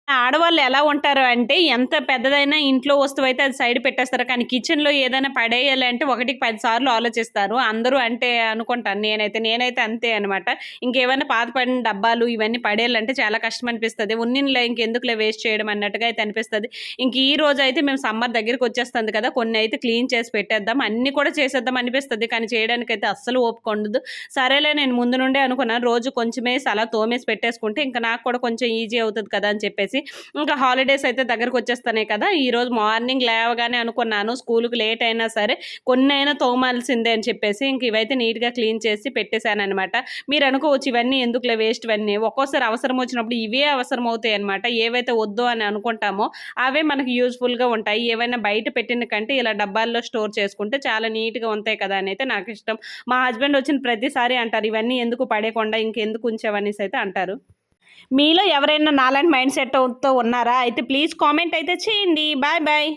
ఆడవాళ్ళు ఎలా ఉంటారు అంటే, ఎంత పెద్దదైనా ఇంట్లో వస్తువైతే అది సైడ్ పెట్టేస్తారు. కానీ కిచెన్‌లో ఏదైనా పడేయాలి అంటే ఒకటికి 10 సార్లు ఆలోచిస్తారు. అందరూ అంటే అనుకుంటాను నేనైతే. నేనైతే అంతే అనమాట. ఇంకేమైనా పాత పడిన డబ్బాలు ఇవన్నీ పడేయాలంటే చాలా కష్టం అనిపిస్తది. ఉన్నినిలే ఇంకెందుకులే వేస్ట్ చేయడం అన్నట్టుగా అయితే అనిపిస్తది. ఇంక ఈ రోజైతే మేము సమ్మర్ దగ్గరికొచ్చేస్తుంది కదా! కొన్నయితే క్లీన్ చేసి పెట్టేద్దాం. అన్నీ కూడా చేసేద్దాం అనిపిస్తది. కానీ చేయడానికైతే అస్సలు ఓపిక ఉండదు. సరేలే నేను ముందు నుండే అనుకున్నాను. రోజు కొంచెమేసి అలా తోమేసి పెట్టేసుకుంటే ఇంక నాకు కూడా కొంచెం ఈజీ అవుతది కదా! అని చెప్పేసి ఇంకా హాలిడేస్ అయితే దగ్గరకొచ్చేస్తున్నాయి కదా! ఈరోజు మార్నింగ్ లేవగానే అనుకున్నాను స్కూలుకి లేట్ అయినా సరే కొన్నైనా తోమాల్సిందే అని చెప్పేసి ఇంక ఇవైతే నీట్‌గా క్లీన్ చేసి పెట్టేసాననమాట. మీరనుకోవచ్చు ఇవన్నీ ఎందుకులే వేస్ట్ ఇవన్నీ. ఒక్కోసారి అవసరం వచ్చినప్పుడు ఇవే అవసరమవుతాయన్నమాట. ఏవైతే వద్దు అని అనుకుంటామో అవే మనకు యూజ్‌ఫుల్‌గా ఉంటాయి. ఏవైనా బయట పెట్టిన కంటే ఇలా డబ్బాల్లో స్టోర్ చేసుకుంటే చాలా నీట్‌గా ఉంటాయి కదా! అనైతే నాకిష్టం. మా హస్బెండ్ వచ్చిన ప్రతిసారి అంటారు, "ఇవన్నీ ఎందుకు పడేయకుండా ఇంకెందుకు ఉంచావనేసైతే" అంటారు. మీలో ఎవరైనా నాలాంటి మైండ్ సెట్‌తో ఉన్నారా? అయితే ప్లీజ్ కామెంట్ అయితే చేయండి. Bye bye.